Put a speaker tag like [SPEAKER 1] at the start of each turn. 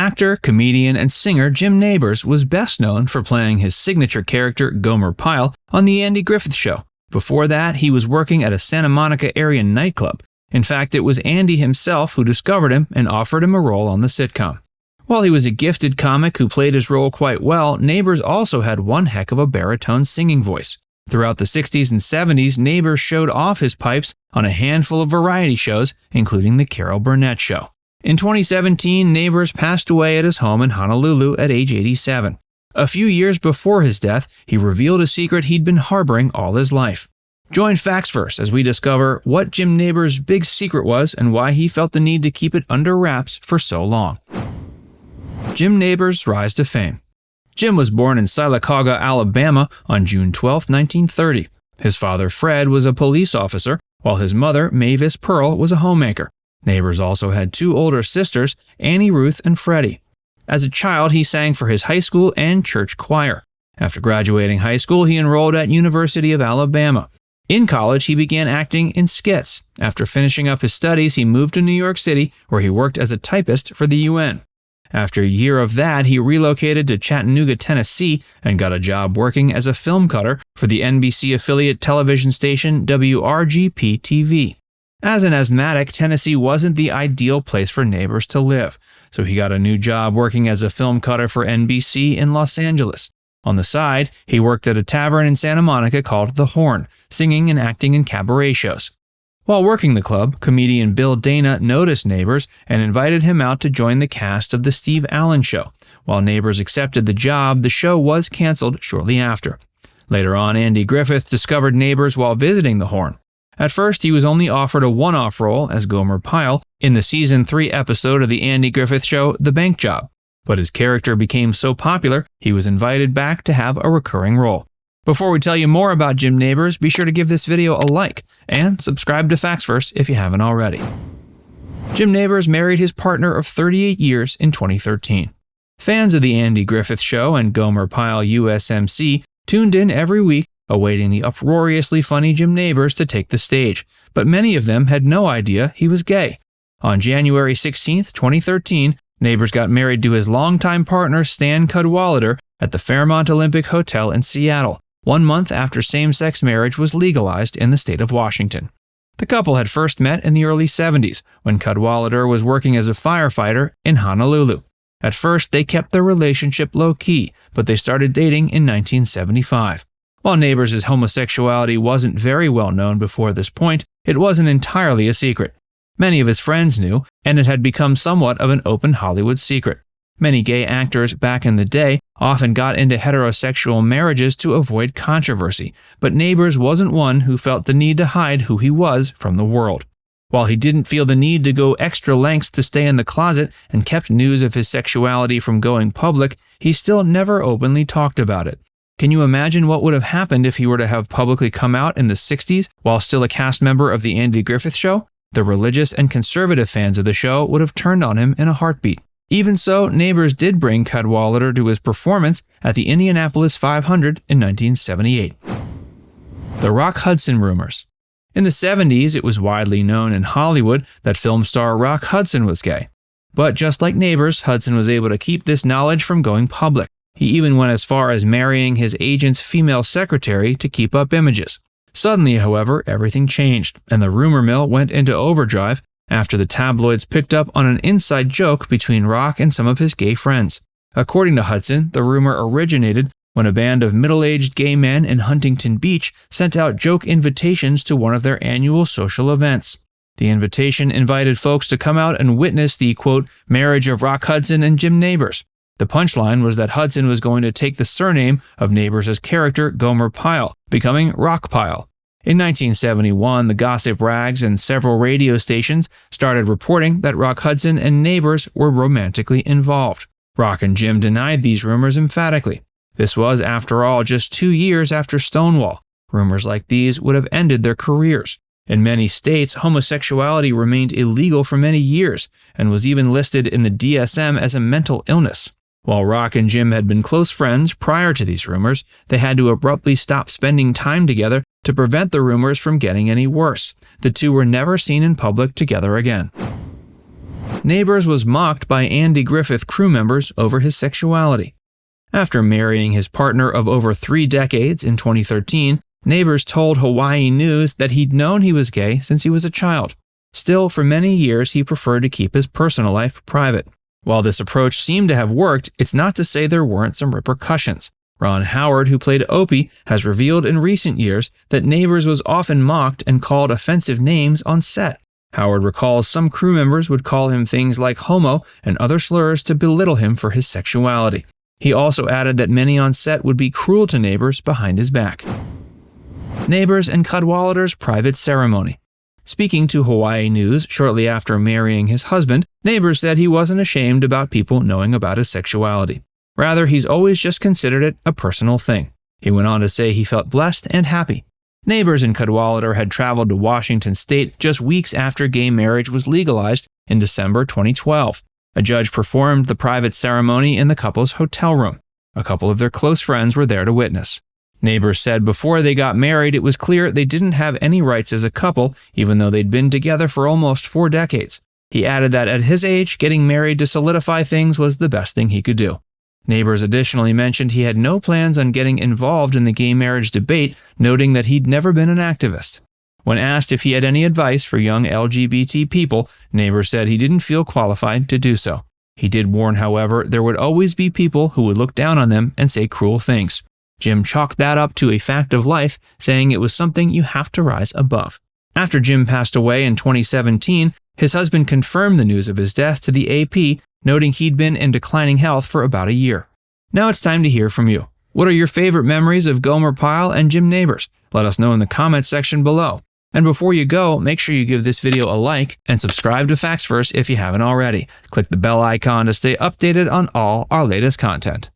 [SPEAKER 1] Actor, comedian, and singer Jim Nabors was best known for playing his signature character Gomer Pyle on The Andy Griffith Show. Before that, he was working at a Santa Monica area nightclub. In fact, it was Andy himself who discovered him and offered him a role on the sitcom. While he was a gifted comic who played his role quite well, Nabors also had one heck of a baritone singing voice. Throughout the 60s and 70s, Nabors showed off his pipes on a handful of variety shows, including The Carol Burnett Show. In 2017, Nabors passed away at his home in Honolulu at age 87. A few years before his death, he revealed a secret he'd been harboring all his life. Join Facts Verse as we discover what Jim Nabors' big secret was and why he felt the need to keep it under wraps for so long. Jim Nabors' rise to fame. Jim was born in Sylacauga, Alabama on June 12, 1930. His father, Fred, was a police officer, while his mother, Mavis Pearl, was a homemaker. Nabors also had two older sisters, Annie Ruth and Freddie. As a child, he sang for his high school and church choir. After graduating high school, he enrolled at University of Alabama. In college, he began acting in skits. After finishing up his studies, he moved to New York City, where he worked as a typist for the UN. After a year of that, he relocated to Chattanooga, Tennessee, and got a job working as a film cutter for the NBC affiliate television station WRGP-TV. As an asthmatic, Tennessee wasn't the ideal place for Nabors to live, so he got a new job working as a film cutter for NBC in Los Angeles. On the side, he worked at a tavern in Santa Monica called The Horn, singing and acting in cabaret shows. While working the club, comedian Bill Dana noticed Nabors and invited him out to join the cast of The Steve Allen Show. While Nabors accepted the job, the show was canceled shortly after. Later on, Andy Griffith discovered Nabors while visiting The Horn. At first, he was only offered a one-off role as Gomer Pyle in the Season 3 episode of The Andy Griffith Show, The Bank Job. But his character became so popular, he was invited back to have a recurring role. Before we tell you more about Jim Nabors, be sure to give this video a like and subscribe to Facts Verse if you haven't already. Jim Nabors married his partner of 38 years in 2013. Fans of The Andy Griffith Show and Gomer Pyle USMC tuned in every week, awaiting the uproariously funny Jim Nabors to take the stage, but many of them had no idea he was gay. On January 16, 2013, Nabors got married to his longtime partner Stan Cadwallader at the Fairmont Olympic Hotel in Seattle, 1 month after same-sex marriage was legalized in the state of Washington. The couple had first met in the early 70s, when Cadwallader was working as a firefighter in Honolulu. At first, they kept their relationship low-key, but they started dating in 1975. While Nabors' homosexuality wasn't very well known before this point, it wasn't entirely a secret. Many of his friends knew, and it had become somewhat of an open Hollywood secret. Many gay actors back in the day often got into heterosexual marriages to avoid controversy, but Nabors wasn't one who felt the need to hide who he was from the world. While he didn't feel the need to go extra lengths to stay in the closet and kept news of his sexuality from going public, he still never openly talked about it. Can you imagine what would have happened if he were to have publicly come out in the 60s while still a cast member of The Andy Griffith Show? The religious and conservative fans of the show would have turned on him in a heartbeat. Even so, Nabors did bring Cadwallader to his performance at the Indianapolis 500 in 1978. The Rock Hudson rumors. In the 70s, it was widely known in Hollywood that film star Rock Hudson was gay. But just like Nabors, Hudson was able to keep this knowledge from going public. He even went as far as marrying his agent's female secretary to keep up images. Suddenly, however, everything changed, and the rumor mill went into overdrive after the tabloids picked up on an inside joke between Rock and some of his gay friends. According to Hudson, the rumor originated when a band of middle-aged gay men in Huntington Beach sent out joke invitations to one of their annual social events. The invitation invited folks to come out and witness the, quote, marriage of Rock Hudson and Jim Nabors. The punchline was that Hudson was going to take the surname of Nabors' character Gomer Pyle, becoming Rock Pyle. In 1971, the gossip rags and several radio stations started reporting that Rock Hudson and Nabors were romantically involved. Rock and Jim denied these rumors emphatically. This was, after all, just 2 years after Stonewall. Rumors like these would have ended their careers. In many states, homosexuality remained illegal for many years and was even listed in the DSM as a mental illness. While Rock and Jim had been close friends prior to these rumors, they had to abruptly stop spending time together to prevent the rumors from getting any worse. The two were never seen in public together again. Nabors was mocked by Andy Griffith crew members over his sexuality. After marrying his partner of over 3 decades in 2013, Nabors told Hawaii News that he'd known he was gay since he was a child. Still, for many years, he preferred to keep his personal life private. While this approach seemed to have worked, it's not to say there weren't some repercussions. Ron Howard, who played Opie, has revealed in recent years that Nabors was often mocked and called offensive names on set. Howard recalls some crew members would call him things like homo and other slurs to belittle him for his sexuality. He also added that many on set would be cruel to Nabors behind his back. Nabors and Cadwallader's private ceremony. Speaking to Hawaii News shortly after marrying his husband, Nabors said he wasn't ashamed about people knowing about his sexuality. Rather, he's always just considered it a personal thing. He went on to say he felt blessed and happy. Nabors and Cadwallader had traveled to Washington State just weeks after gay marriage was legalized in December 2012. A judge performed the private ceremony in the couple's hotel room. A couple of their close friends were there to witness. Nabors said before they got married, it was clear they didn't have any rights as a couple, even though they'd been together for almost 4 decades. He added that at his age, getting married to solidify things was the best thing he could do. Nabors additionally mentioned he had no plans on getting involved in the gay marriage debate, noting that he'd never been an activist. When asked if he had any advice for young LGBT people, Nabors said he didn't feel qualified to do so. He did warn, however, there would always be people who would look down on them and say cruel things. Jim chalked that up to a fact of life, saying it was something you have to rise above. After Jim passed away in 2017, his husband confirmed the news of his death to the AP, noting he'd been in declining health for about a year. Now it's time to hear from you. What are your favorite memories of Gomer Pyle and Jim Nabors? Let us know in the comments section below. And before you go, make sure you give this video a like and subscribe to Facts First if you haven't already. Click the bell icon to stay updated on all our latest content.